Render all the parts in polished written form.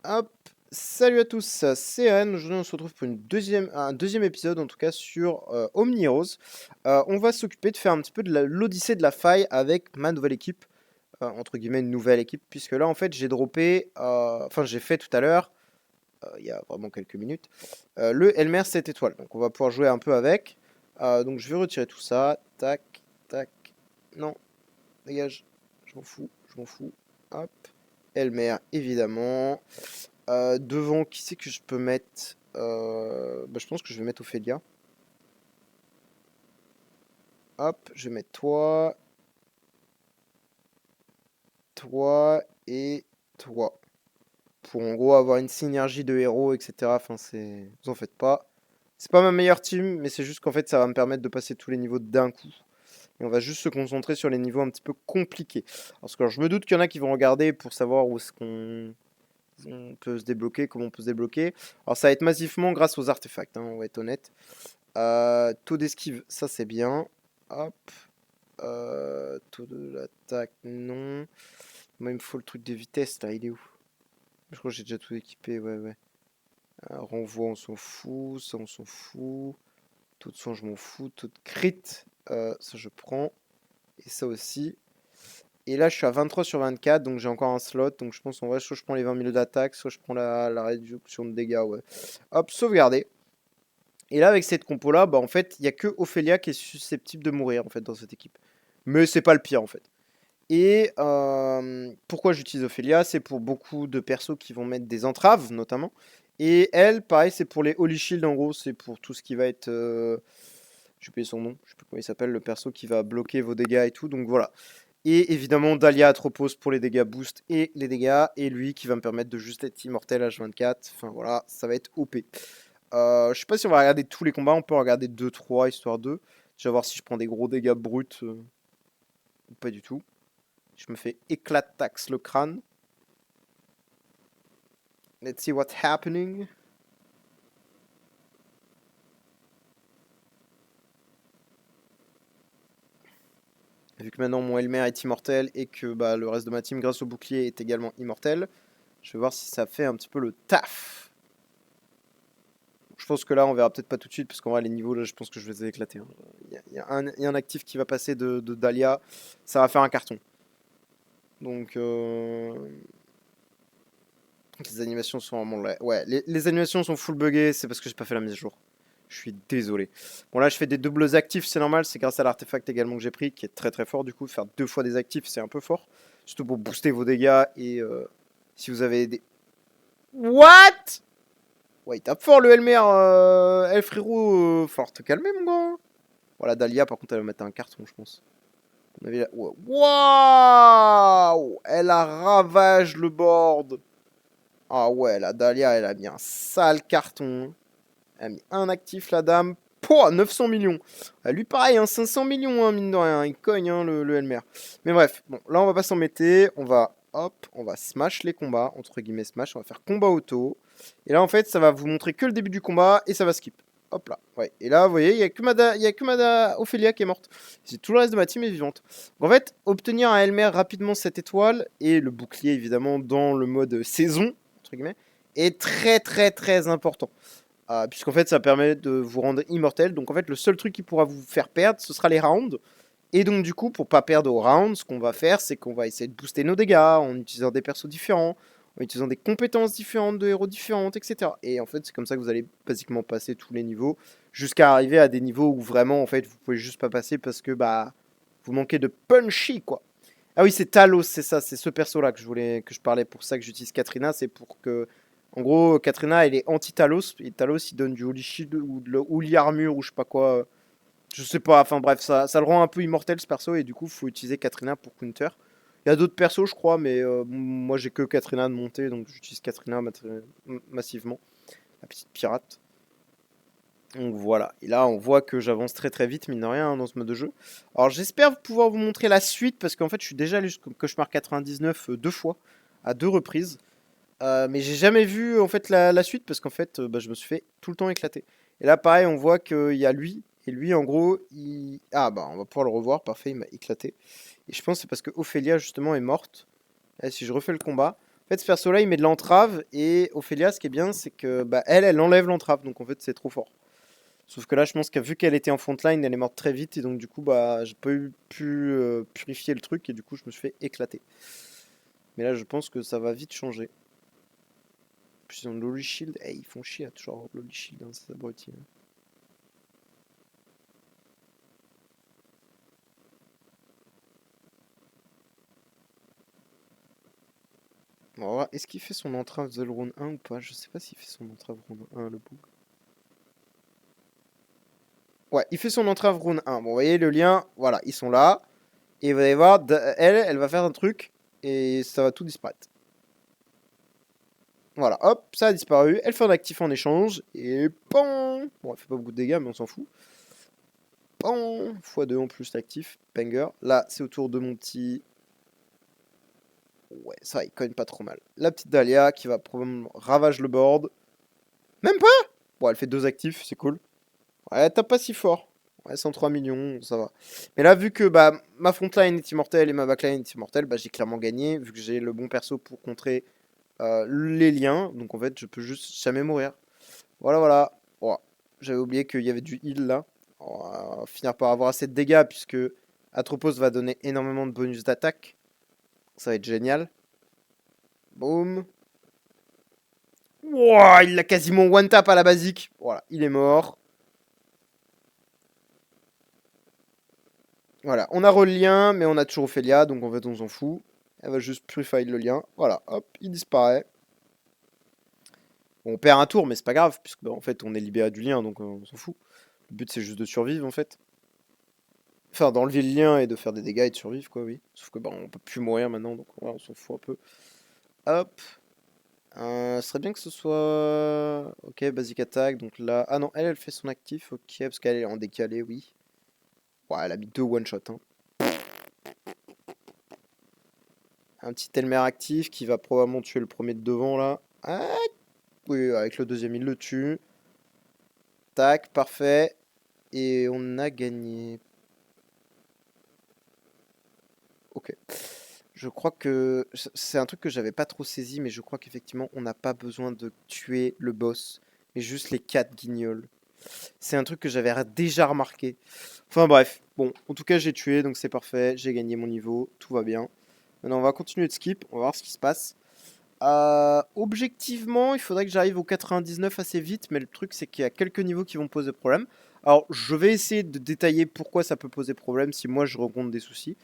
Hop, salut à tous, c'est Ren. Aujourd'hui, on se retrouve pour un deuxième épisode, en tout cas, sur Omni Heroes. On va s'occuper de faire un petit peu de l'Odyssée de la faille avec ma nouvelle équipe, entre guillemets, une nouvelle équipe, puisque là, en fait, j'ai droppé, enfin, j'ai fait tout à l'heure, il y a vraiment quelques minutes, le Elmer 7 étoiles. Donc, on va pouvoir jouer un peu avec. Donc, je vais retirer tout ça. Tac, tac. Non, dégage. Je m'en fous, je m'en fous. Hop. Elmer, évidemment. Devant, qui c'est que je peux mettre je pense que je vais mettre Ophélia. Hop, je vais mettre toi, toi et toi. Pour en gros avoir une synergie de héros, etc. Enfin, c'est. Vous en faites pas. C'est pas ma meilleure team, mais c'est juste qu'en fait, ça va me permettre de passer tous les niveaux d'un coup. Et on va juste se concentrer sur les niveaux un petit peu compliqués. Parce que je me doute qu'il y en a qui vont regarder pour savoir où est-ce qu'on peut se débloquer, comment on peut se débloquer. Alors ça va être massivement grâce aux artefacts, hein, on va être honnête. Taux d'esquive, ça c'est bien. Hop. Taux de l'attaque, non. Moi, il me faut le truc de vitesse, là, il est où? Je crois que j'ai déjà tout équipé, ouais, ouais. Renvoi, on s'en fout. Ça, on s'en fout. Taux de soin, je m'en fous. Taux de crit, ça, je prends. Et ça aussi. Et là, je suis à 23 sur 24, donc j'ai encore un slot. Donc je pense en vrai, soit je prends les 20 000 d'attaque, soit je prends la réduction de dégâts, ouais. Hop, sauvegarder. Et là, avec cette compo-là, bah, en fait, il n'y a que Ophélia qui est susceptible de mourir, en fait, dans cette équipe. Mais c'est pas le pire, en fait. Et pourquoi j'utilise Ophélia? C'est pour beaucoup de persos qui vont mettre des entraves, notamment. Et elle, pareil, c'est pour les Holy Shield, en gros. C'est pour tout ce qui va être... je vais oublié son nom, je sais plus comment il s'appelle, le perso qui va bloquer vos dégâts et tout. Donc voilà. Et évidemment, Dahlia Atropos pour les dégâts boost et les dégâts. Et lui qui va me permettre de juste être immortel H24. Enfin voilà, ça va être OP. Je sais pas si on va regarder tous les combats, on peut regarder 2-3 histoire de. Déjà voir si je prends des gros dégâts bruts ou pas du tout. Je me fais éclataxe le crâne. Let's see what's happening. Vu que maintenant mon Elmer est immortel et que bah, le reste de ma team grâce au bouclier est également immortel, je vais voir si ça fait un petit peu le taf. Je pense que là on verra peut-être pas tout de suite parce qu'en vrai les niveaux là je pense que je vais les éclater. Hein. Il y a un actif qui va passer de Dahlia, ça va faire un carton. Donc les animations sont vraiment là. Ouais, les animations sont full buggées, c'est parce que j'ai pas fait la mise à jour. Je suis désolé. Bon là je fais des doubles actifs, c'est normal, c'est grâce à l'artefact également que j'ai pris, qui est très très fort du coup. Faire deux fois des actifs c'est un peu fort. Surtout pour booster vos dégâts et si vous avez des... What? Ouais il tape fort le Elmer, El frérot, faut te calmer mon gars. Voilà Dahlia par contre elle va mettre un carton je pense. Waouh, elle a ravage le board. Ah ouais, la Dahlia, elle a mis un sale carton. Elle a mis un actif, la dame. Pouah, 900 millions. Lui, pareil, hein, 500 millions, hein, mine de rien. Il cogne, hein, le Elmer. Mais bref, bon, là, on va pas s'embêter. On va, hop, on va smash les combats. Entre guillemets, smash. On va faire combat auto. Et là, en fait, ça va vous montrer que le début du combat et ça va skip. Hop là. Ouais. Et là, vous voyez, il y a que Mada Ophélia qui est morte. C'est tout le reste de ma team est vivante. Donc, en fait, obtenir un Elmer rapidement cette étoile et le bouclier, évidemment, dans le mode saison, entre guillemets, est très, très, très important. Puisqu'en fait, ça permet de vous rendre immortel. Donc, en fait, le seul truc qui pourra vous faire perdre, ce sera les rounds. Et donc, du coup, pour pas perdre aux rounds, ce qu'on va faire, c'est qu'on va essayer de booster nos dégâts en utilisant des persos différents, en utilisant des compétences différentes, de héros différentes, etc. Et en fait, c'est comme ça que vous allez basiquement passer tous les niveaux, jusqu'à arriver à des niveaux où vraiment, en fait, vous pouvez juste pas passer parce que, bah, vous manquez de punchy, quoi. Ah oui, c'est Talos, c'est ça, c'est ce perso-là que je parlais. Pour ça que j'utilise Katrina, c'est pour que, en gros, Katrina, elle est anti-Talos, et Talos, il donne du Holy Shield ou de Holy Armure ou je sais pas quoi. Je sais pas, enfin bref, ça le rend un peu immortel ce perso, et du coup, faut utiliser Katrina pour counter. Il y a d'autres persos, je crois, mais moi j'ai que Katrina de monter, donc j'utilise Katrina massivement, la petite pirate. Donc voilà, et là on voit que j'avance très très vite, mine de rien, hein, dans ce mode de jeu. Alors j'espère pouvoir vous montrer la suite, parce qu'en fait je suis déjà allé jusqu'au cauchemar 99 deux fois, à deux reprises. Mais j'ai jamais vu en fait la suite, parce qu'en fait bah, je me suis fait tout le temps éclater. Et là pareil, on voit qu'il y a lui, et lui en gros, il... Ah bah on va pouvoir le revoir, parfait, il m'a éclaté. Et je pense que c'est parce que Ophélia justement est morte. Et si je refais le combat, fait, ce perso-là, il met de l'entrave. Et Ophélia, ce qui est bien, c'est que bah, elle enlève l'entrave. Donc en fait, c'est trop fort. Sauf que là, je pense que vu qu'elle était en frontline, elle est morte très vite. Et donc, du coup, bah, j'ai pas pu purifier le truc. Et du coup, je me suis fait éclater. Mais là, je pense que ça va vite changer. Puis ils ont Loli Shield. Eh, ils font chier à toujours Loli Shield, hein, c'est abruti. Hein. Bon, est-ce qu'il fait son entrave The Round 1 ou pas? Je sais pas s'il fait son entrave Round 1, le bug. Ouais, il fait son entrave Round 1. Bon, vous voyez le lien, voilà, ils sont là. Et vous allez voir, elle va faire un truc et ça va tout disparaître. Voilà, hop, ça a disparu. Elle fait un actif en échange et PAN. Bon, elle fait pas beaucoup de dégâts, mais on s'en fout. PAN x2 en plus l'actif, banger. Là, c'est au tour de mon petit. Ouais, ça, il cogne pas trop mal. La petite Dahlia qui va probablement ravage le board. Même pas. Bon, elle fait 2 actifs, c'est cool. Ouais, elle tape pas si fort. Ouais, 103 millions, ça va. Mais là, vu que bah, ma frontline est immortelle et ma backline est immortelle, bah, j'ai clairement gagné, vu que j'ai le bon perso pour contrer les liens. Donc en fait, je peux juste jamais mourir. Voilà, voilà. Oh, j'avais oublié qu'il y avait du heal là. On va finir par avoir assez de dégâts, puisque Atropos va donner énormément de bonus d'attaque. Ça va être génial. Boum. Wow, il l'a quasiment one tap à la basique. Voilà, il est mort. Voilà, on a le lien, mais on a toujours Ophélia, donc en fait on s'en fout. Elle va juste purifier le lien. Voilà, hop, il disparaît. Bon, on perd un tour, mais c'est pas grave, puisque bah, en fait on est libéré du lien, donc on s'en fout. Le but c'est juste de survivre en fait. Enfin, d'enlever le lien et de faire des dégâts et de survivre, quoi, oui. Sauf que bah, on peut plus mourir maintenant, donc voilà, on s'en fout un peu. Hop. Ce serait bien que ce soit. Ok, basic attack, donc là. Ah non, elle fait son actif, ok, parce qu'elle est en décalé, oui. Ouais, elle a mis 2 one shot, hein. Un petit Elmer actif qui va probablement tuer le premier de devant là. Ah, oui, avec le deuxième il le tue. Tac, parfait. Et on a gagné. Ok. Je crois que c'est un truc que j'avais pas trop saisi, mais je crois qu'effectivement on n'a pas besoin de tuer le boss, mais juste les 4 guignols. C'est un truc que j'avais déjà remarqué. Enfin bref, bon, en tout cas j'ai tué, donc c'est parfait, j'ai gagné mon niveau, tout va bien. Maintenant on va continuer de skip, on va voir ce qui se passe. Objectivement, il faudrait que j'arrive au 99 assez vite, mais le truc c'est qu'il y a quelques niveaux qui vont poser problème. Alors je vais essayer de détailler pourquoi ça peut poser problème si moi je rencontre des soucis.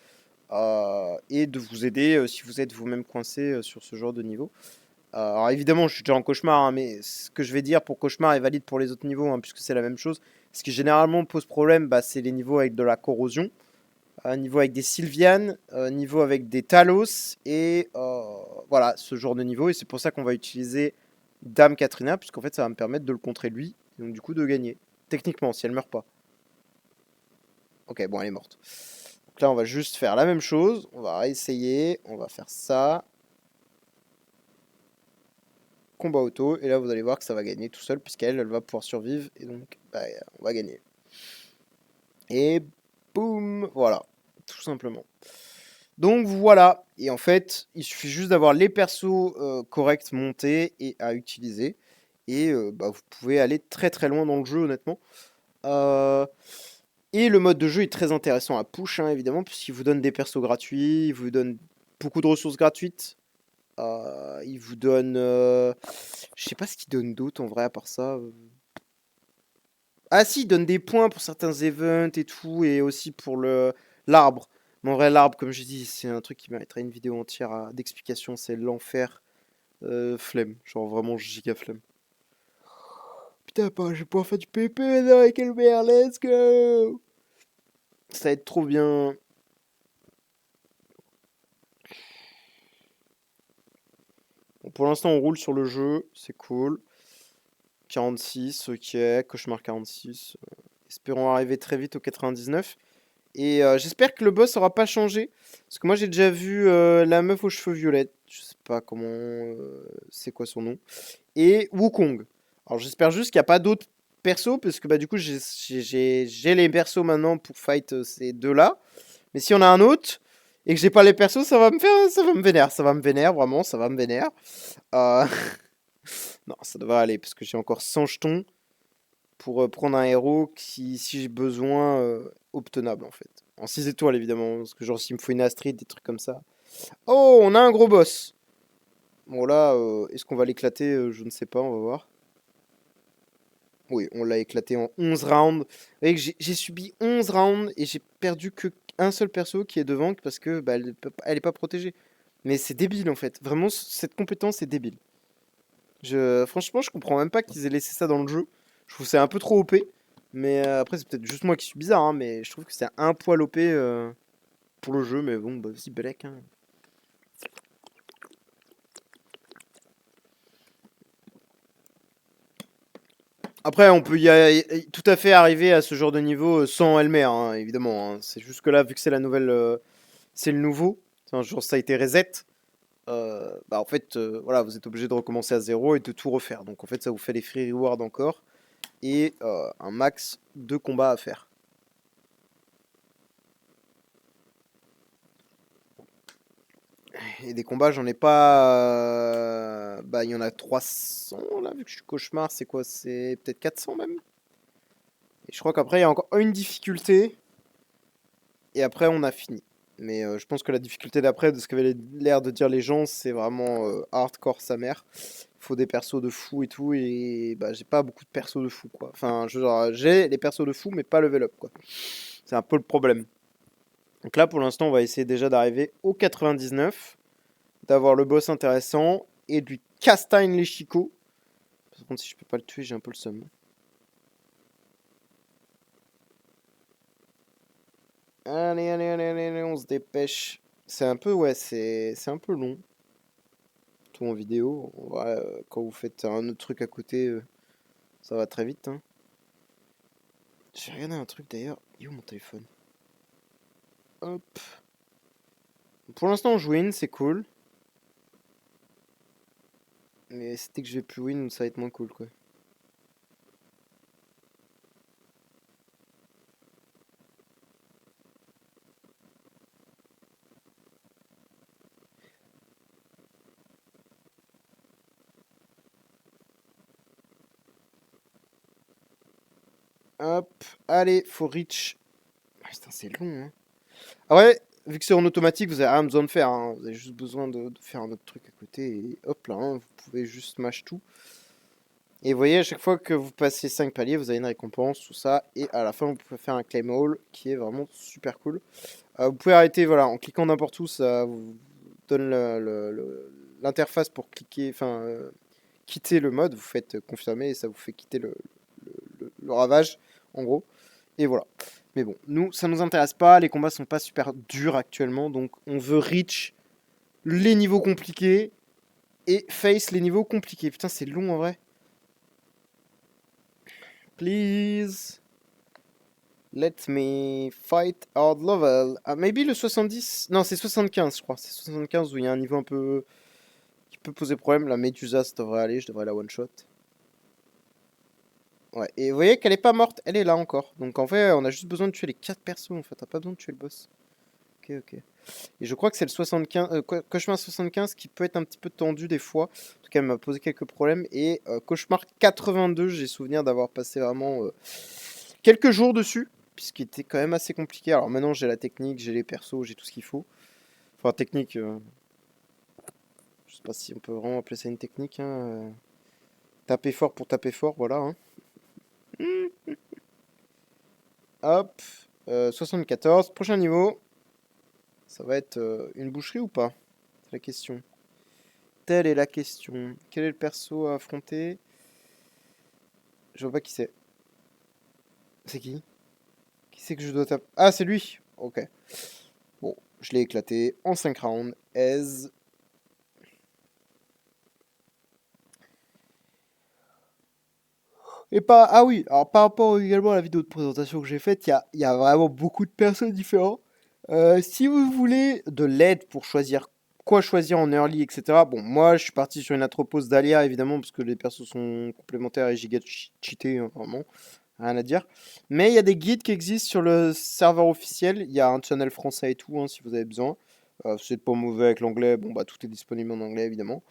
Et de vous aider si vous êtes vous-même coincé sur ce genre de niveau. Alors évidemment, je suis déjà en cauchemar, hein, mais ce que je vais dire pour cauchemar est valide pour les autres niveaux, hein, puisque c'est la même chose. Ce qui généralement pose problème, bah, c'est les niveaux avec de la corrosion, niveau avec des Sylvianes, niveau avec des Talos, et voilà, ce genre de niveau. Et c'est pour ça qu'on va utiliser Dame Katrina, puisqu'en fait ça va me permettre de le contrer lui, et donc du coup de gagner. Techniquement, si elle meurt pas. Ok, bon, elle est morte. Donc là, on va juste faire la même chose. On va réessayer. On va faire ça. Combat auto. Et là, vous allez voir que ça va gagner tout seul, puisqu'elle, elle va pouvoir survivre. Et donc, bah, on va gagner. Et boum, voilà. Tout simplement. Donc voilà. Et en fait, il suffit juste d'avoir les persos corrects montés et à utiliser. Et bah, vous pouvez aller très très loin dans le jeu, honnêtement. Et le mode de jeu est très intéressant à push, hein, évidemment, puisqu'il vous donne des persos gratuits, il vous donne beaucoup de ressources gratuites. Il vous donne. Je sais pas ce qu'il donne d'autre en vrai, à part ça. Ah si, il donne des points pour certains events et tout, et aussi pour l'arbre. Mais en vrai, l'arbre, comme je dis, c'est un truc qui mériterait une vidéo entière d'explication. C'est l'enfer. Flemme. Genre vraiment giga flemme. Putain, je vais pouvoir faire du PP là avec Elmer, let's go! Ça va être trop bien. Bon, pour l'instant, on roule sur le jeu, c'est cool. 46, ok, cauchemar 46. Espérons arriver très vite au 99. Et j'espère que le boss aura pas changé. Parce que moi, j'ai déjà vu la meuf aux cheveux violets. Je sais pas comment. C'est quoi son nom. Et Wukong. Alors, j'espère juste qu'il n'y a pas d'autres persos. Parce que bah, du coup, j'ai les persos maintenant pour fight ces deux-là. Mais si on a un autre. et que j'ai pas les persos, ça va me faire, ça va me vénère, vraiment, ça va me vénère. Euh, Non, ça devrait aller, parce que j'ai encore 100 jetons pour prendre un héros qui, si j'ai besoin, obtenable en fait. En 6 étoiles évidemment, parce que genre s'il me faut une Astrid, des trucs comme ça. Oh, on a un gros boss. Bon là, est-ce qu'on va l'éclater? Je ne sais pas, on va voir. Oui, on l'a éclaté en 11 rounds. Vous voyez que j'ai subi 11 rounds et j'ai perdu que un seul perso qui est devant parce que bah, elle est pas protégée. Mais c'est débile en fait. Vraiment, cette compétence est débile. Franchement, je comprends même pas qu'ils aient laissé ça dans le jeu. Je trouve que c'est un peu trop OP. Mais après, c'est peut-être juste moi qui suis bizarre, hein, mais je trouve que c'est un poil OP pour le jeu. Mais bon, bah, vas-y, Belek, hein. Après, on peut tout à fait arriver à ce genre de niveau sans Elmer, hein, évidemment, hein. C'est juste que là, vu que c'est la nouvelle, c'est le nouveau, enfin, genre ça a été reset, bah en fait, voilà, vous êtes obligé de recommencer à zéro et de tout refaire. Donc en fait, ça vous fait les free rewards encore et un max de combats à faire. Et des combats, j'en ai pas. Bah, il y en a 300 là, vu que je suis cauchemar, c'est quoi? C'est peut-être 400 même. Et je crois qu'après, il y a encore une difficulté. Et après, on a fini. Mais je pense que la difficulté d'après, de ce qu'avaient l'air de dire les gens, c'est vraiment hardcore sa mère. Il faut des persos de fou et tout. Et bah, j'ai pas beaucoup de persos de fou, quoi. Enfin, genre, j'ai les persos de fou, mais pas level up, quoi. C'est un peu le problème. Donc là, pour l'instant, on va essayer déjà d'arriver au 99, d'avoir le boss intéressant et de lui castagne les chicots. Par contre, si je peux pas le tuer, j'ai un peu le seum. Allez, allez, allez, allez, allez, on se dépêche. C'est un peu, ouais, c'est un peu long. Tout en vidéo. Ouais, quand vous faites un autre truc à côté, ça va très vite, hein. J'ai regardé un truc d'ailleurs. Il est où mon téléphone? Hop. Pour l'instant, on joue win, c'est cool. Mais dès que je vais plus win, ça va être moins cool, quoi. Hop. Allez, faut reach. Ah, putain, c'est long, hein. Ah ouais, vu que c'est en automatique, vous avez rien besoin de faire, hein. Vous avez juste besoin de faire un autre truc à côté. Et hop là, hein, vous pouvez juste mash tout. Et vous voyez, à chaque fois que vous passez 5 paliers, vous avez une récompense, tout ça. Et à la fin, vous pouvez faire un claim all qui est vraiment super cool. Vous pouvez arrêter, voilà, en cliquant n'importe où, ça vous donne l'interface pour cliquer, enfin, quitter le mode. Vous faites confirmer et ça vous fait quitter le ravage, en gros. Et voilà. Mais bon, nous, ça nous intéresse pas. Les combats sont pas super durs actuellement, donc on veut reach les niveaux compliqués et face les niveaux compliqués. Putain, c'est long en vrai. Please. Let me fight hard level. Ah, maybe le 70. Non, c'est 75, je crois. C'est 75 où il y a un niveau un peu qui peut poser problème. La Medusa, ça devrait aller. Je devrais la one shot. Ouais. Et vous voyez qu'elle est pas morte. Elle est là encore. Donc en fait, on a juste besoin de tuer les 4 persos. En fait, t'as pas besoin de tuer le boss. Ok, ok. Et je crois que c'est le 75, Cauchemar 75 qui peut être un petit peu tendu des fois. En tout cas, elle m'a posé quelques problèmes. Et Cauchemar 82, j'ai souvenir d'avoir passé vraiment quelques jours dessus, puisqu'il était quand même assez compliqué. Alors maintenant, j'ai la technique, j'ai les persos, j'ai tout ce qu'il faut. Enfin, technique, je sais pas si on peut vraiment appeler ça une technique, hein. Taper fort pour taper fort, voilà, hein. Hop, 74, prochain niveau. Ça va être une boucherie ou pas? C'est la question. Telle est la question. Quel est le perso à affronter? Je vois pas qui c'est. C'est qui? Qui c'est que je dois taper? Ah, c'est lui! Ok. Bon, je l'ai éclaté en 5 rounds. Aise. Et pas... Ah oui, alors par rapport également à la vidéo de présentation que j'ai faite, il y a vraiment beaucoup de personnes différentes. Si vous voulez de l'aide pour choisir quoi choisir en early, etc. Bon, moi je suis parti sur une Atropos Dahlia évidemment, parce que les persos sont complémentaires et giga cheatés, hein, vraiment. Rien à dire. Mais il y a des guides qui existent sur le serveur officiel. Il y a un channel français et tout, hein, si vous avez besoin. C'est pas mauvais avec l'anglais. Bon, bah, tout est disponible en anglais, évidemment.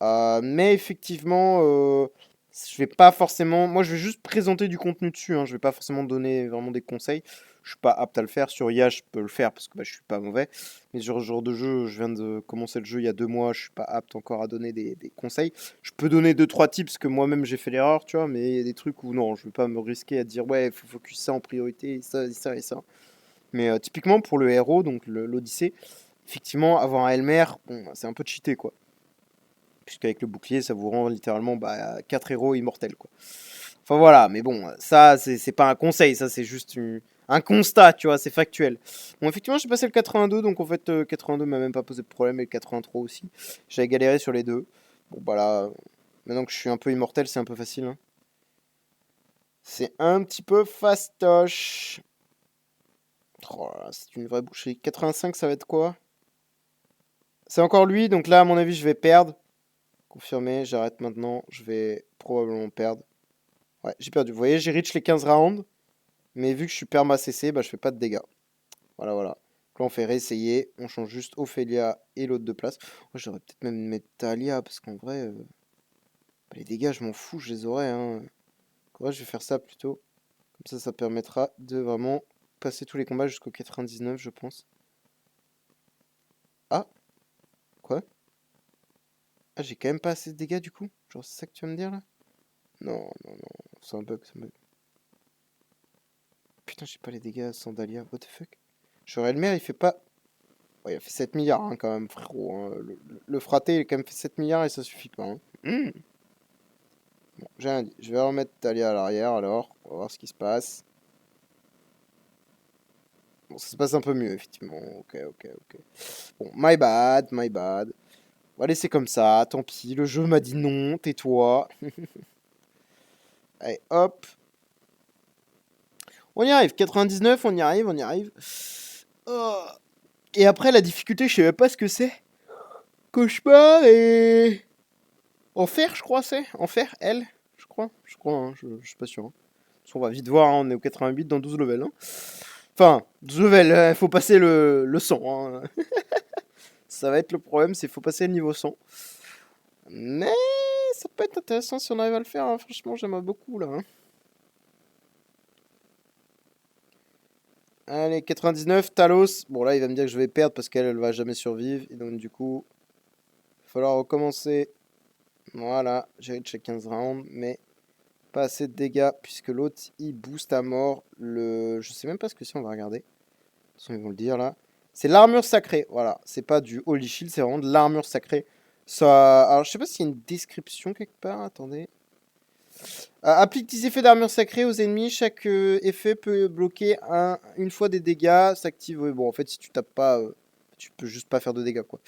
Mais effectivement, je vais pas forcément. Moi, je vais juste présenter du contenu dessus. Hein. Je vais pas forcément donner vraiment des conseils. Je suis pas apte à le faire. Sur IA, je peux le faire parce que bah, je suis pas mauvais. Mais sur ce genre de jeu, je viens de commencer le jeu il y a 2 mois. Je suis pas apte encore à donner des conseils. Je peux donner deux trois tips parce que moi-même j'ai fait l'erreur, tu vois. Mais il y a des trucs où non, je vais pas me risquer à dire ouais, il faut focus ça en priorité, et ça, et ça, et ça. Mais typiquement pour le héros, donc l'Odyssée, effectivement, avoir un Elmer, bon, c'est un peu cheaté quoi. Puisqu'avec le bouclier, ça vous rend littéralement 4 héros immortels, quoi. Enfin voilà, mais bon, ça, c'est pas un conseil, ça, c'est juste un constat, tu vois, c'est factuel. Bon, effectivement, j'ai passé le 82, donc en fait, 82 m'a même pas posé de problème, et le 83 aussi. J'avais galéré sur les deux. Bon, bah là, maintenant que je suis un peu immortel, c'est un peu facile. Hein. C'est un petit peu fastoche. Oh là là, c'est une vraie boucherie. 85, ça va être quoi? C'est encore lui, donc là, à mon avis, je vais perdre. Confirmé, j'arrête maintenant, je vais probablement perdre. Ouais, j'ai perdu. Vous voyez, j'ai reach les 15 rounds, mais vu que je suis perma CC, bah je fais pas de dégâts. Voilà, voilà. Donc là, on fait réessayer, on change juste Ophelia et l'autre de place. Moi, je devrais peut-être même mettre Talia, parce qu'en vrai, bah, les dégâts, je m'en fous, je les aurai. Hein. En vrai, je vais faire ça plutôt. Comme ça permettra de vraiment passer tous les combats jusqu'au 99, je pense. Ah, quoi? Ah, j'ai quand même pas assez de dégâts du coup? Genre, c'est ça que tu vas me dire là? Non, non, non, c'est un bug, c'est un bug. Putain, j'ai pas les dégâts sans Dahlia, what the fuck? Genre, Elmer, il fait pas. Ouais, il a fait 7 milliards hein, quand même, frérot. Hein. Le fraté, il a quand même fait 7 milliards et ça suffit pas. Hein. Bon, j'ai rien dit. Je vais remettre Talia à l'arrière alors. On va voir ce qui se passe. Bon, ça se passe un peu mieux, effectivement. Ok, ok, ok. Bon, my bad, my bad. On va laisser comme ça, tant pis. Le jeu m'a dit non, tais-toi. Allez, hop. On y arrive. 99, on y arrive, on y arrive. Oh. Et après, la difficulté, je sais même pas ce que c'est. Cauchemar et. Enfer, je crois, c'est. Enfer, L, je crois. Je crois, hein, je suis pas sûr. Hein. On va vite voir, hein, on est au 88 dans 12 levels. Hein. Enfin, 12 levels, il faut passer le 100. Hein. Ça va être le problème, c'est qu'il faut passer le niveau 100. Mais ça peut être intéressant si on arrive à le faire. Hein. Franchement, j'aimerais beaucoup là. Hein. Allez, 99, Talos. Bon, là, il va me dire que je vais perdre parce qu'elle, elle va jamais survivre. Et donc, du coup, il va falloir recommencer. Voilà, j'ai reach 15 rounds, mais pas assez de dégâts puisque l'autre il booste à mort le. Je sais même pas ce que c'est, on va regarder. De toute façon, ils vont le dire là. C'est l'armure sacrée, voilà. C'est pas du Holy Shield, c'est vraiment de l'armure sacrée. Ça... Alors je sais pas s'il y a une description quelque part, attendez. Applique des effets d'armure sacrée aux ennemis. Chaque effet peut bloquer une fois des dégâts. S'active. Oui, bon, en fait, si tu tapes pas, tu peux juste pas faire de dégâts, quoi.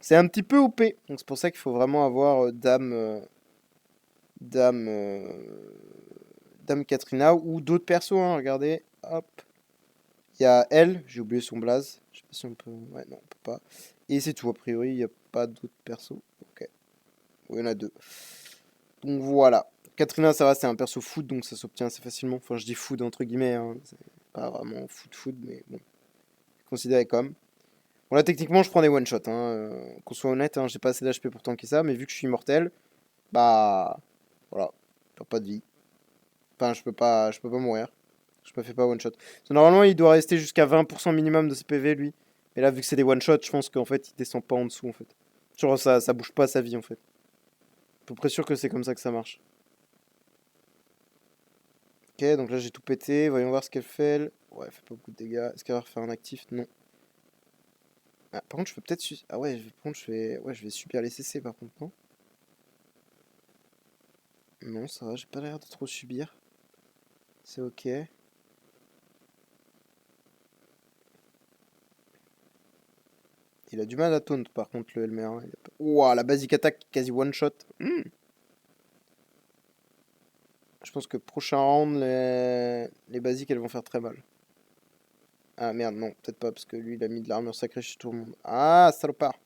C'est un petit peu OP. Donc, c'est pour ça qu'il faut vraiment avoir Dame, Dame Katrina ou d'autres persos. Hein, regardez. Hop. Il y a elle. J'ai oublié son blaze. Je sais pas si on peut. Ouais, non, on peut pas. Et c'est tout. A priori, il n'y a pas d'autres persos. Ok. Oui, il y en a deux. Donc voilà. Katrina, ça va, c'est un perso foot, donc ça s'obtient assez facilement. Enfin, je dis foot entre guillemets, hein. C'est pas vraiment foot, mais bon, considéré comme. Bon, là, techniquement, je prends des one-shots, hein. Qu'on soit honnête, hein, j'ai pas assez d'HP pour tanker ça, mais vu que je suis immortel, bah. Voilà, je perds pas de vie. Enfin, je peux pas mourir. Je me fais pas one-shot. Normalement, il doit rester jusqu'à 20% minimum de ses PV, lui. Mais là, vu que c'est des one-shots, je pense qu'en fait, il descend pas en dessous, en fait. Genre, ça bouge pas sa vie, en fait. À peu près sûr que c'est comme ça que ça marche. Ok, donc là j'ai tout pété. Voyons voir ce qu'elle fait. Elle. Ouais, elle fait pas beaucoup de dégâts. Est-ce qu'elle va refaire un actif? Non. Ah, par contre, je peux peut-être. Ah ouais, par contre, je vais subir les CC par contre, non? Non, ça va, j'ai pas l'air de trop subir. C'est ok. Il a du mal à taunt par contre, le Elmer. Hein. Ouah, la basic attack quasi one shot. Je pense que prochain round, les basiques elles vont faire très mal. Ah merde, non, peut-être pas, parce que lui il a mis de l'armure sacrée chez tout le monde. Ah, salopard!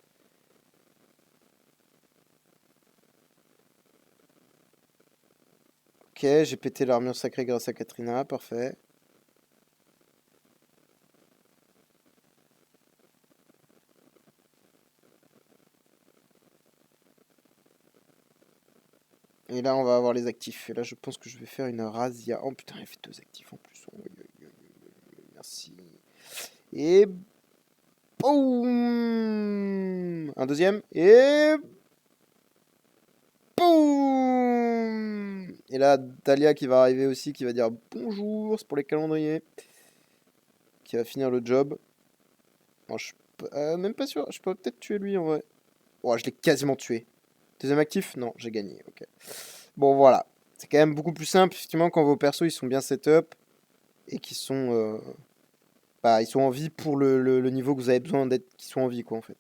Ok, j'ai pété l'armure sacrée grâce à Katrina, parfait. Et là, on va avoir les actifs. Et là, je pense que je vais faire une razzia. Oh putain, il fait 2 actifs en plus. Oh, merci. Et... boum. Un deuxième. Et... boum. Et là, Dahlia qui va arriver aussi, qui va dire bonjour, c'est pour les calendriers. Qui va finir le job. Bon, je suis même pas sûr. Je peux peut-être tuer lui en vrai. Oh, je l'ai quasiment tué. Deuxième actif? Non, j'ai gagné. Ok. Bon, voilà. C'est quand même beaucoup plus simple, effectivement, quand vos persos ils sont bien setup et qu'ils sont, bah, ils sont en vie pour le niveau que vous avez besoin d'être, qu'ils soient en vie, quoi, en fait.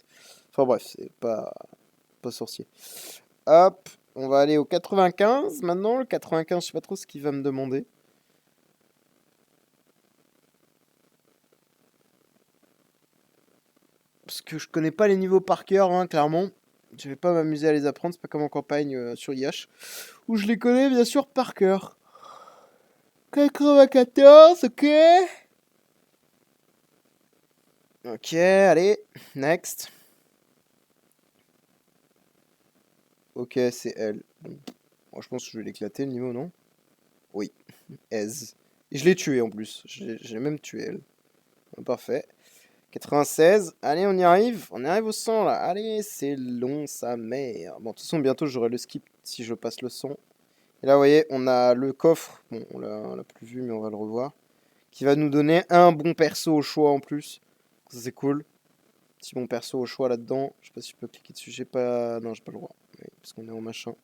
Enfin bref, c'est pas sorcier. Hop, on va aller au 95 maintenant. Le 95, je sais pas trop ce qu'il va me demander. Parce que je connais pas les niveaux par cœur, hein, clairement. Je vais pas m'amuser à les apprendre, c'est pas comme en campagne sur IH, où je les connais bien sûr par cœur. 94, ok. Ok, allez, next. Ok, c'est elle. Bon. Moi, je pense que je vais l'éclater le niveau, non? Oui, Ez. Et je l'ai tué en plus. J'ai même tué elle. Bon, parfait. 96. Allez, on y arrive. On y arrive au 100 là. Allez, c'est long, sa mère. Bon, de toute façon, bientôt j'aurai le skip si je passe le 100. Et là, vous voyez, on a le coffre. Bon, on l'a plus vu, mais on va le revoir. Qui va nous donner un bon perso au choix en plus. Ça, c'est cool. Petit bon perso au choix là-dedans. Je sais pas si je peux cliquer dessus. J'ai pas. Non, j'ai pas le droit. Oui, parce qu'on est en machin.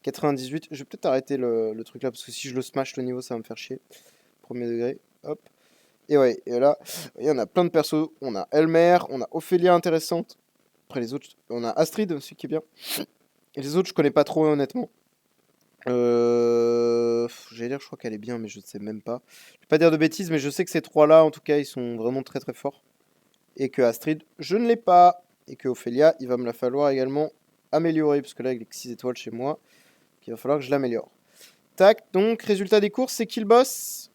98. Je vais peut-être arrêter le truc là. Parce que si je le smash le niveau, ça va me faire chier. Premier degré. Hop. Et ouais, et là, il y en a plein de persos. On a Elmer, on a Ophélia intéressante. Après les autres, on a Astrid aussi qui est bien. Et les autres, je connais pas trop honnêtement. J'allais dire, je crois qu'elle est bien, mais je ne sais même pas. Je vais pas dire de bêtises, mais je sais que ces trois-là, en tout cas, ils sont vraiment très très forts. Et que Astrid, je ne l'ai pas. Et que Ophélia, il va me la falloir également améliorer. Parce que là, avec les 6 étoiles chez moi, il va falloir que je l'améliore. Tac, donc, résultat des courses, c'est qui le boss?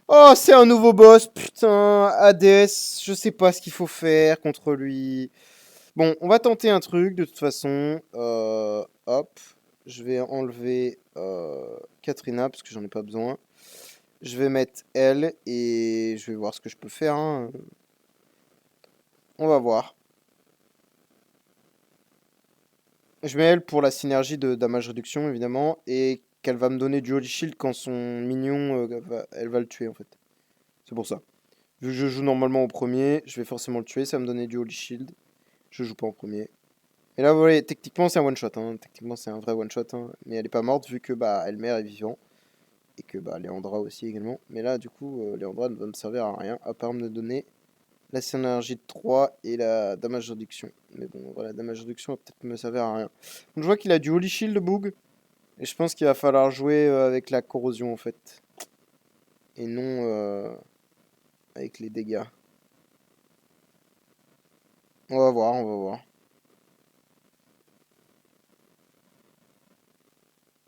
Oh, c'est un nouveau boss, putain, Hades, je sais pas ce qu'il faut faire contre lui. Bon, on va tenter un truc, de toute façon. Hop, je vais enlever Katrina, parce que j'en ai pas besoin. Je vais mettre elle, et je vais voir ce que je peux faire, hein. On va voir. Je mets elle pour la synergie de damage réduction, évidemment, et qu'elle va me donner du Holy Shield quand son mignon, elle va le tuer, en fait. C'est pour ça. Vu que je joue normalement au premier, je vais forcément le tuer, ça va me donner du Holy Shield. Je joue pas en premier. Et là, vous voyez, techniquement, c'est un one-shot. Hein. Techniquement, c'est un vrai one-shot. Hein. Mais elle est pas morte vu que bah, Elmer est vivant. Et que bah, Léandra aussi également. Mais là, du coup, Léandra ne va me servir à rien. À part me donner la synergie de 3 et la damage réduction. Mais bon, voilà, damage réduction va peut-être me servir à rien. Donc, je vois qu'il a du Holy Shield, Boog. Et je pense qu'il va falloir jouer avec la corrosion, en fait. Et non avec les dégâts. On va voir, on va voir.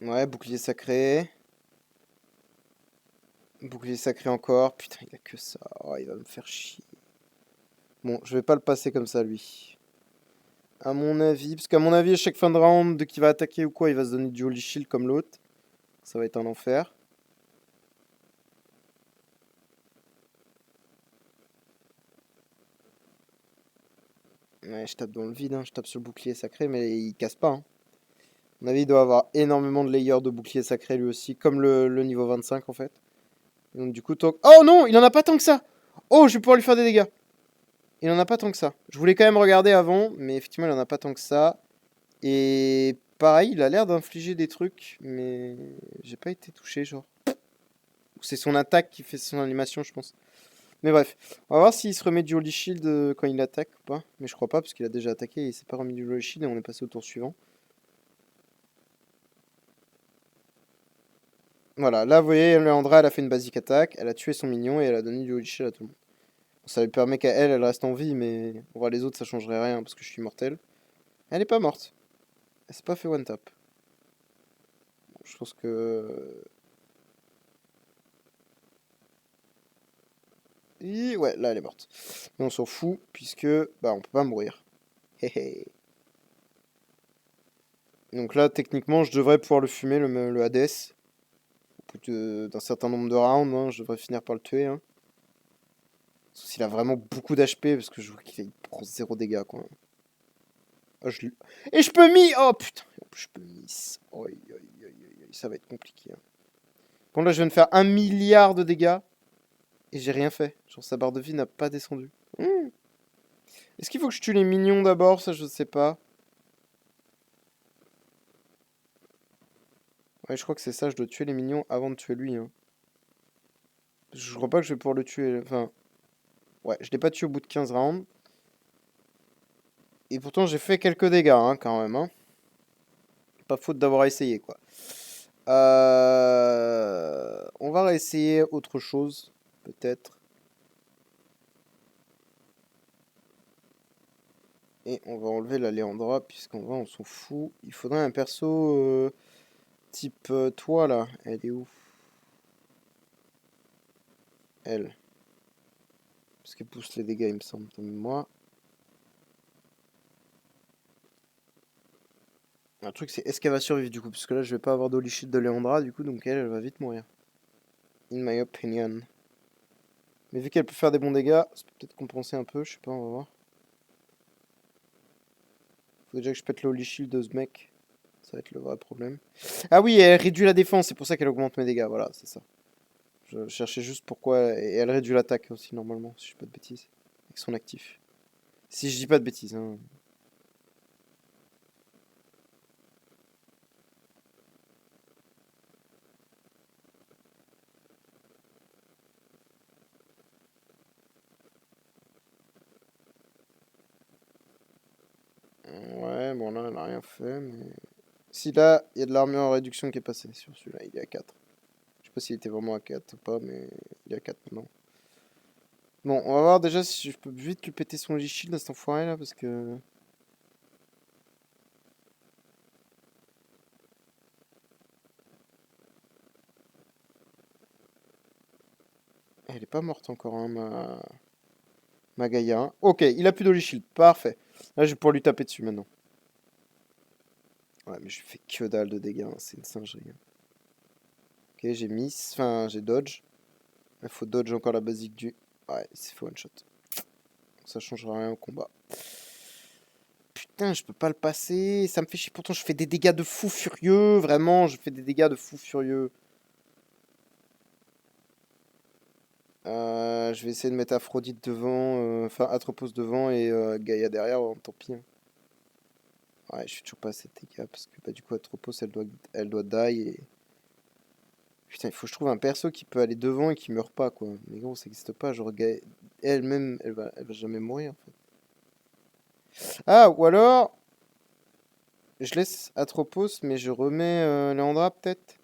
Ouais, bouclier sacré. Bouclier sacré encore. Putain, il a que ça. Oh, il va me faire chier. Bon, je vais pas le passer comme ça, lui. À mon avis, parce qu'à mon avis, à chaque fin de round, dès qu'il va attaquer ou quoi, il va se donner du Holy Shield comme l'autre. Ça va être un enfer. Ouais, je tape dans le vide, hein. Je tape sur le bouclier sacré, mais il casse pas. Hein. À mon avis, il doit avoir énormément de layers de bouclier sacré lui aussi, comme le niveau 25 en fait. Et donc du coup, oh non, il en a pas tant que ça. Oh, je vais pouvoir lui faire des dégâts. Il en a pas tant que ça. Je voulais quand même regarder avant, mais effectivement, il en a pas tant que ça. Et pareil, il a l'air d'infliger des trucs, mais j'ai pas été touché, genre. C'est son attaque qui fait son animation, je pense. Mais bref, on va voir s'il se remet du Holy Shield quand il attaque ou pas. Mais je crois pas, parce qu'il a déjà attaqué et il s'est pas remis du Holy Shield et on est passé au tour suivant. Voilà, là vous voyez, Leandra, elle a fait une basique attaque, elle a tué son mignon et elle a donné du Holy Shield à tout le monde. Bon, ça lui permet qu'à elle, elle reste en vie, mais on voit les autres, ça changerait rien parce que je suis mortel. Elle est pas morte. Elle s'est pas fait one tap. Bon, je pense que... Et ouais, là elle est morte. Mais on s'en fout, puisque bah on peut pas mourir. Hé hé. Donc là, techniquement, je devrais pouvoir le fumer, le Hades. Au bout d'un certain nombre de rounds, hein, je devrais finir par le tuer. Hein. Sauf s'il a vraiment beaucoup d'HP, parce que je vois qu'il prend 0 dégâts, quoi. Oh, et je peux mis. Oh putain, en plus, je peux miss. Oi, oi, oi, oi, ça va être compliqué. Hein. Bon, là, je viens de faire 1 milliard de dégâts. Et j'ai rien fait. Genre, sa barre de vie n'a pas descendu. Est-ce qu'il faut que je tue les minions d'abord? Ça, je sais pas. Ouais, je crois que c'est ça. Je dois tuer les minions avant de tuer lui. Hein. Je crois pas que je vais pouvoir le tuer. Enfin, ouais, je l'ai pas tué au bout de 15 rounds. Et pourtant, j'ai fait quelques dégâts, hein, quand même. Hein. Pas faute d'avoir essayé, quoi. On va réessayer autre chose, peut-être. Et on va enlever la Léandra, puisqu'en vrai, on s'en fout. Il faudrait un perso type toi, là. Elle est où? Elle. Parce qu'elle pousse les dégâts, il me semble. Moi. Un truc, c'est est-ce qu'elle va survivre, du coup? Parce que là, je vais pas avoir d'Holy Shield de Léandra, du coup, donc elle va vite mourir. In my opinion. Mais vu qu'elle peut faire des bons dégâts, ça peut peut-être compenser un peu, je sais pas, on va voir. Faut déjà que je pète le Holy Shield de ce mec. Ça va être le vrai problème. Ah oui, elle réduit la défense, c'est pour ça qu'elle augmente mes dégâts, voilà, c'est ça. Je cherchais juste pourquoi. Et elle réduit l'attaque aussi, normalement, si je dis pas de bêtises. Avec son actif. Si je dis pas de bêtises, hein. Ouais, bon là, elle a rien fait, mais. Si là, il y a de l'armure en réduction qui est passée sur celui-là, il est à 4. Je sais pas s'il était vraiment à 4 ou pas, mais il est à 4 maintenant. Bon, on va voir déjà si je peux vite lui péter son Lich-Shield à cet enfoiré là, parce que. Elle est pas morte encore, hein, ma Gaïa. Hein. Ok, il a plus de Lich-Shield, parfait. Là, je vais pouvoir lui taper dessus maintenant. Ouais, mais je fais que dalle de dégâts, hein, c'est une singerie. Hein. Ok, j'ai miss, enfin, j'ai dodge. Il faut dodge encore la basique du. Ouais, c'est fait one shot. Ça changera rien au combat. Putain, je peux pas le passer. Ça me fait chier. Pourtant, je fais des dégâts de fou furieux. Vraiment, je fais des dégâts de fou furieux. Je vais essayer de mettre Aphrodite devant. Enfin, Atropos devant et Gaïa derrière. Oh, tant pis. Hein. Ouais, je fais toujours pas assez de dégâts. Parce que bah, du coup, Atropos, elle doit die. Et... Putain, il faut que je trouve un perso qui peut aller devant et qui meurt pas, quoi. Mais gros, ça existe pas. Genre, elle-même, elle va jamais mourir, en fait. Ah, ou alors, je laisse Atropos, mais je remets Leandra, peut-être.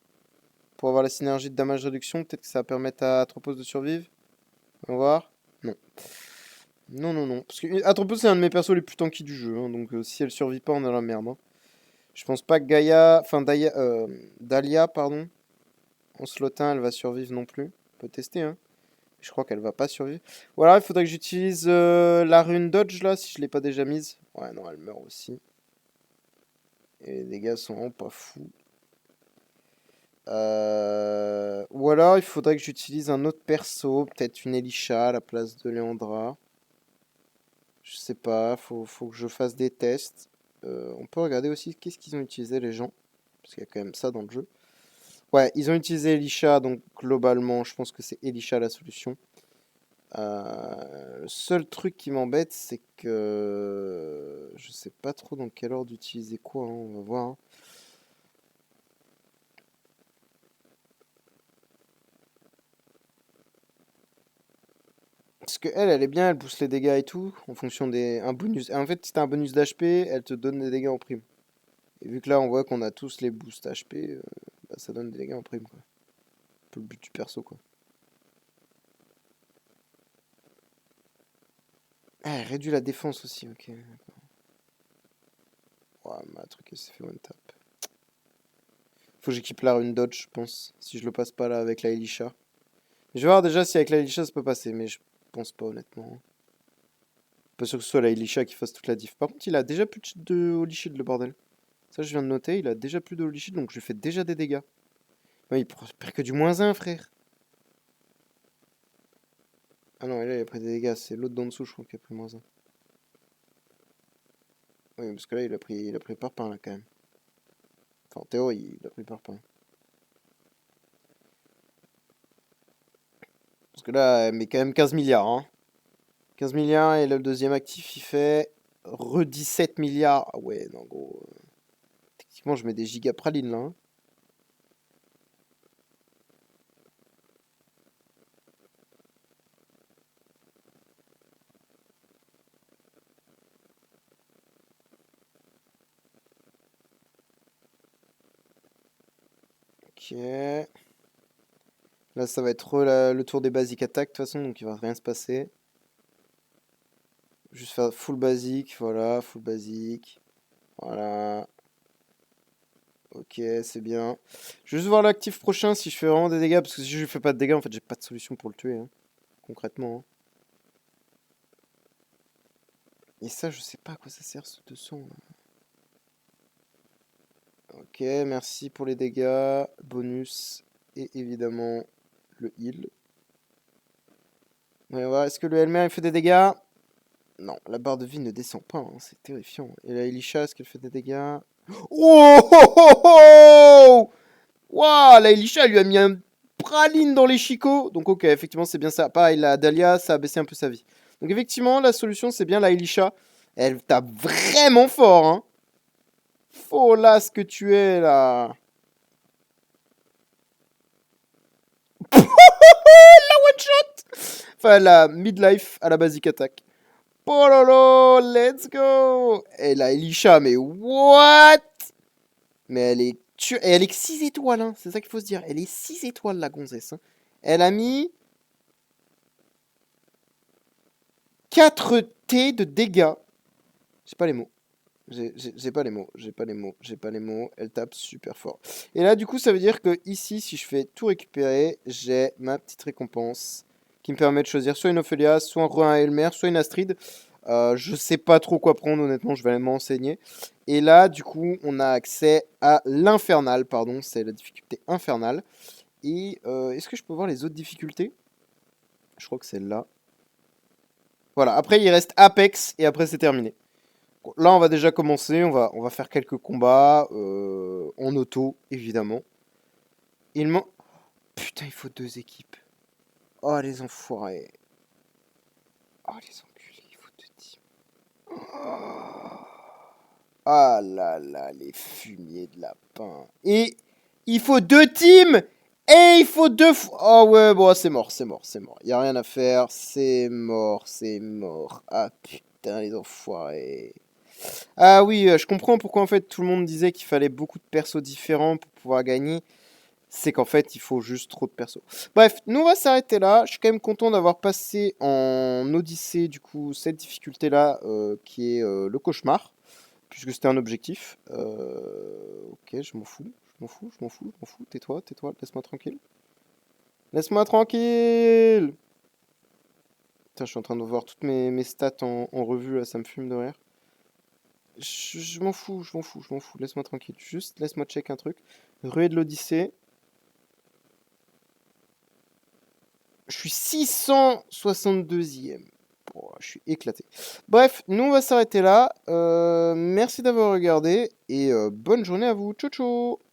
Pour avoir la synergie de damage réduction, peut-être que ça va permettre à Atropos de survivre. On va voir. Non. Non, non, non. Parce que Atropos, c'est un de mes persos les plus tanky du jeu. Hein, donc si elle survit pas, on est dans la merde. Hein. Je pense pas que Gaïa. Enfin, Dahlia, pardon. En slotin, elle va survivre non plus. On peut tester, hein. Je crois qu'elle va pas survivre. Ou alors, il faudrait que j'utilise la rune Dodge là, si je l'ai pas déjà mise. Ouais, non, elle meurt aussi. Et les dégâts sont vraiment pas fous. Ou alors, il faudrait que j'utilise un autre perso, peut-être une Elisha à la place de Leandra. Je sais pas, faut que je fasse des tests. On peut regarder aussi qu'est-ce qu'ils ont utilisé les gens. Parce qu'il y a quand même ça dans le jeu. Ouais, ils ont utilisé Elisha, donc globalement, je pense que c'est Elisha la solution. Le seul truc qui m'embête, c'est que je sais pas trop dans quel ordre d'utiliser quoi, hein, on va voir. Hein. Parce que elle est bien, elle booste les dégâts et tout, en fonction des... Un bonus... En fait, si t'as un bonus d'HP, elle te donne des dégâts en prime. Et vu que là, on voit qu'on a tous les boosts HP, bah, ça donne des dégâts en prime, quoi. Un peu le but du perso, quoi. Ah, elle réduit la défense aussi, ok. Ouah, ma truc, elle s'est fait one tap. Faut que j'équipe la rune dodge, je pense. Si je le passe pas là avec la Elisha. Je vais voir déjà si avec la Elisha ça peut passer, mais je pense pas, honnêtement. Pas sûr que ce soit la Elisha qui fasse toute la diff. Par contre, il a déjà plus de Holy Shield, le bordel. Ça, je viens de noter. Il a déjà plus de holy shield, donc je lui fais déjà des dégâts. Ouais, il perd que du -1, frère. Ah non, là, il a pris des dégâts. C'est l'autre d'en dessous, je crois, qui a pris -1. Oui, parce que là, il a pris parpaing, là, quand même. Enfin, en théorie, il a pris parpaing. Parce que là, elle met quand même 15 milliards, hein. 15 milliards, et le deuxième actif, il fait re 17 milliards. Ah ouais, non, gros. Techniquement, je mets des giga pralines, là, hein. Ok. Là, ça va être le tour des basiques attaques, de toute façon, donc il va rien se passer. Juste faire full basique, voilà, full basique. Voilà. Ok, c'est bien. Je vais juste voir l'actif prochain si je fais vraiment des dégâts, parce que si je lui fais pas de dégâts, en fait, j'ai pas de solution pour le tuer, hein, concrètement, hein. Et ça, je sais pas à quoi ça sert, ce 200, là. Ok, merci pour les dégâts, bonus, et évidemment, le heal. On va voir, est-ce que le Helmer, il fait des dégâts? Non, la barre de vie ne descend pas, hein, c'est terrifiant. Et la Elisha, est-ce qu'elle fait des dégâts? Oh oh oh oh! Waouh, la Elisha, elle lui a mis un praline dans les chicots. Donc ok, effectivement, c'est bien ça. Pareil, la Dahlia, ça a baissé un peu sa vie. Donc effectivement, la solution, c'est bien la Elisha. Elle tape vraiment fort, hein. Faut là ce que tu es, là. La one shot. Enfin, la midlife à la basic attack. Pololo, let's go. Et la Elisha, mais what? Mais elle est et elle est que 6 étoiles, hein. C'est ça qu'il faut se dire. Elle est 6 étoiles, la gonzesse, hein. Elle a mis 4 T de dégâts. J'ai pas les mots. J'ai pas les mots. J'ai pas les mots. J'ai pas les mots. Elle tape super fort. Et là, du coup, ça veut dire que ici, si je fais tout récupérer, j'ai ma petite récompense qui me permet de choisir soit une Ophelia, soit un Elmer, soit une Astrid. Je sais pas trop quoi prendre, honnêtement, je vais aller m'enseigner. Et là, du coup, on a accès à l'infernal, pardon, c'est la difficulté infernale. Et est-ce que je peux voir les autres difficultés? Je crois que c'est là. Voilà, après il reste Apex et après c'est terminé. Là, on va déjà commencer, on va faire quelques combats en auto, évidemment. Il manque... Putain, il faut 2 équipes. Oh, les enfoirés. Oh, les enculés, il faut 2 teams. Ah là là, les fumiers de lapin. Et il faut 2 teams. Et il faut 2 fois... Oh ouais, bon, c'est mort, c'est mort, c'est mort. Il n'y a rien à faire, c'est mort, c'est mort. Ah putain, les enfoirés. Ah oui, je comprends pourquoi en fait tout le monde disait qu'il fallait beaucoup de persos différents pour pouvoir gagner. C'est qu'en fait, il faut juste trop de persos. Bref, nous on va s'arrêter là. Je suis quand même content d'avoir passé en Odyssée, du coup, cette difficulté-là, qui est le cauchemar, puisque c'était un objectif. Ok, je m'en fous, je m'en fous, je m'en fous, je m'en fous. Tais-toi, tais-toi, laisse-moi tranquille. Laisse-moi tranquille! Putain, je suis en train de voir toutes mes stats en revue, là, ça me fume de rire. Je m'en fous, je m'en fous, je m'en fous. Laisse-moi tranquille. Juste laisse-moi check un truc. Ruée de l'Odyssée. Je suis 662e. Oh, je suis éclaté. Bref, nous on va s'arrêter là. Merci d'avoir regardé et bonne journée à vous. Ciao ciao.